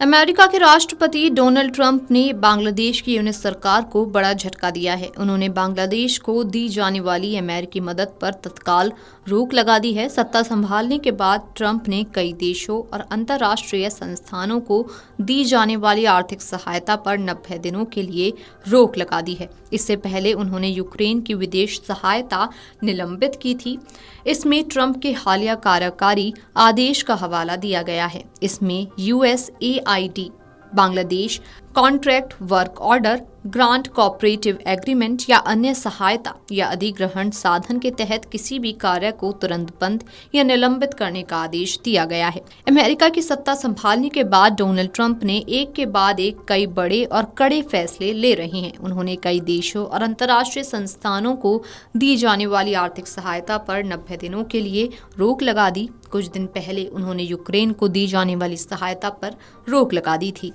America के राष्ट्रपति Donald Trump ने बांग्लादेश की यूनिट सरकार को बड़ा झटका दिया है। उन्होंने बांग्लादेश को दी जाने वाली अमेरिकी मदद पर तत्काल रोक लगा दी है। सत्ता संभालने के बाद ट्रंप ने कई देशों और अंतर्राष्ट्रीय संस्थानों को दी जाने वाली आर्थिक सहायता पर 90 दिनों के लिए रोक लगा दी है। इससे पहले उन्होंने यूक्रेन की विदेश सहायता निलंबित की थी। इसमें ट्रंप के हालिया कार्यकारी आदेश का हवाला दिया गया है। इसमें USAID Bangladesh contract work order, grant cooperative agreement या अन्य सहायता या अधिग्रहण साधन के तहत किसी भी कार्य को तुरंत बंद या निलंबित करने का आदेश दिया गया है। अमेरिका की सत्ता संभालने के बाद डोनाल्ड ट्रंप ने एक के बाद एक कई बड़े और कड़े फैसले ले रहे हैं। उन्होंने कई देशों और अंतर्राष्ट्रीय संस्थानों को दी जाने वाली आर्थिक सहायता पर 90 दिनों के लिए रोक लगा दी। कुछ दिन पहले उन्होंने यूक्रेन को दी जाने वाली सहायता पर रोक लगा दी थी।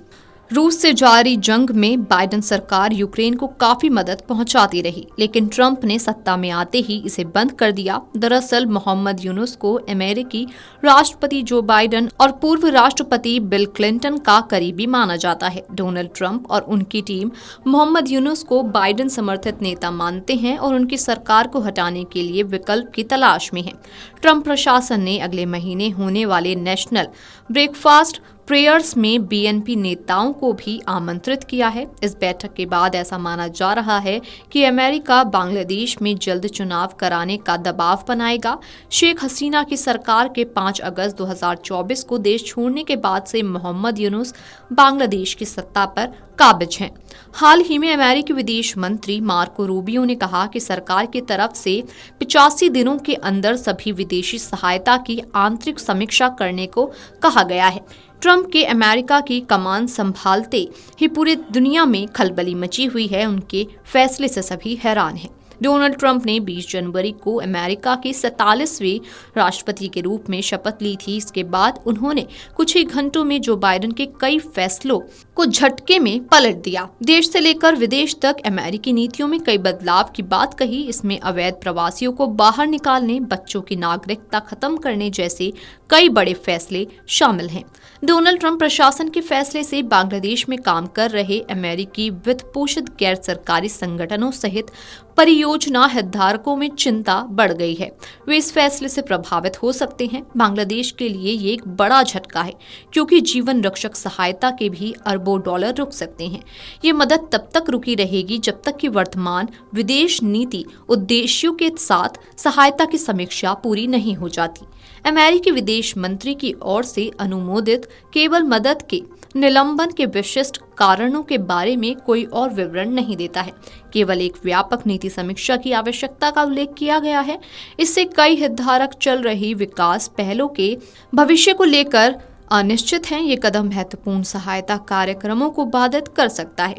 रूस से जारी जंग में बाइडेन सरकार यूक्रेन को काफी मदद पहुंचाती रही, लेकिन ट्रंप ने सत्ता में आते ही इसे बंद कर दिया। दरअसल मोहम्मद यूनुस को अमेरिकी राष्ट्रपति जो बाइडेन और पूर्व राष्ट्रपति बिल क्लिंटन का करीबी माना जाता है। डोनाल्ड ट्रंप और उनकी टीम मोहम्मद यूनुस को बाइडेन समर्थित नेता मानते हैं और उनकी सरकार को हटाने के लिए विकल्प की तलाश में है। ट्रंप प्रशासन ने अगले महीने होने वाले नेशनल ब्रेकफास्ट प्रेयर्स में BNP नेताओं को भी आमंत्रित किया है। इस बैठक के बाद ऐसा माना जा रहा है कि अमेरिका बांग्लादेश में जल्द चुनाव कराने का दबाव बनाएगा। शेख हसीना की सरकार के 5 अगस्त 2024 को देश छोड़ने के बाद से मोहम्मद यूनुस बांग्लादेश की सत्ता पर काबिज हैं। हाल ही में अमेरिकी विदेश मंत्री मार्को रूबियो ने कहा कि सरकार की तरफ से 85 दिनों के अंदर सभी विदेशी सहायता की आंतरिक समीक्षा करने को कहा गया है। ट्रंप के अमेरिका की कमान संभालते ही पूरी दुनिया में खलबली मची हुई है। उनके फैसले से सभी हैरान हैं। डोनाल्ड ट्रंप ने 20 जनवरी को अमेरिका के 47वें राष्ट्रपति के रूप में शपथ ली थी। इसके बाद उन्होंने कुछ ही घंटों में जो बाइडेन के कई फैसलों को झटके में पलट दिया। देश से लेकर विदेश तक अमेरिकी नीतियों में कई बदलाव की बात कही। इसमें अवैध प्रवासियों को बाहर निकालने, बच्चों की नागरिकता खत्म करने जैसे कई बड़े फैसले शामिल हैं। डोनाल्ड ट्रंप प्रशासन के फैसले से बांग्लादेश में काम कर रहे अमेरिकी वित्त पोषित गैर सरकारी संगठनों सहित परियोजना हितधारकों में चिंता बढ़ गई है। वे इस फैसले से प्रभावित हो सकते हैं। बांग्लादेश के लिए ये एक बड़ा झटका है, क्योंकि जीवन रक्षक सहायता के भी अरबों डॉलर रुक सकते हैं। ये मदद तब तक रुकी रहेगी जब तक कि वर्तमान विदेश नीति उद्देश्यों के साथ सहायता की समीक्षा पूरी नहीं हो जाती। अमेरिकी विदेश मंत्री की ओर से अनुमोदित केवल मदद के निलंबन के विशिष्ट कारणों के बारे में कोई और विवरण नहीं देता है। केवल एक व्यापक नीति समीक्षा की आवश्यकता का उल्लेख किया गया है। इससे कई हितधारक चल रही विकास पहलों के भविष्य को लेकर अनिश्चित हैं। ये कदम महत्वपूर्ण सहायता कार्यक्रमों को बाधित कर सकता है।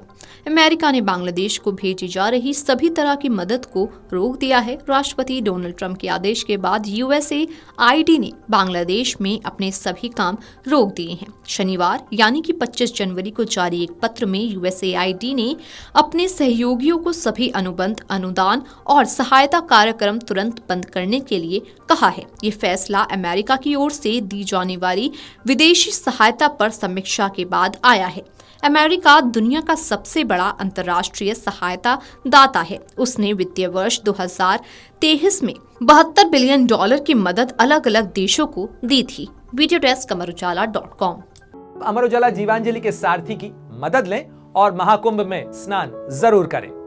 अमेरिका ने बांग्लादेश को भेजी जा रही सभी तरह की मदद को रोक दिया है। राष्ट्रपति डोनाल्ड ट्रंप के आदेश के बाद USAID ने बांग्लादेश में अपने सभी काम रोक दिए हैं। शनिवार यानी कि 25 जनवरी को जारी एक पत्र में USAID ने अपने सहयोगियों को सभी अनुबंध, अनुदान और सहायता कार्यक्रम तुरंत बंद करने के लिए कहा है। ये फैसला अमेरिका की ओर से दी जाने वाली विदेशी सहायता पर समीक्षा के बाद आया है। अमेरिका दुनिया का सबसे बड़ा अंतर्राष्ट्रीय सहायता दाता है। उसने वित्तीय वर्ष 2023 में $72 बिलियन की मदद अलग अलग देशों को दी थी। Video desk amarujala.com। Amar Ujala Jeevanjali के सारथी की मदद लें और महाकुंभ में स्नान जरूर करें।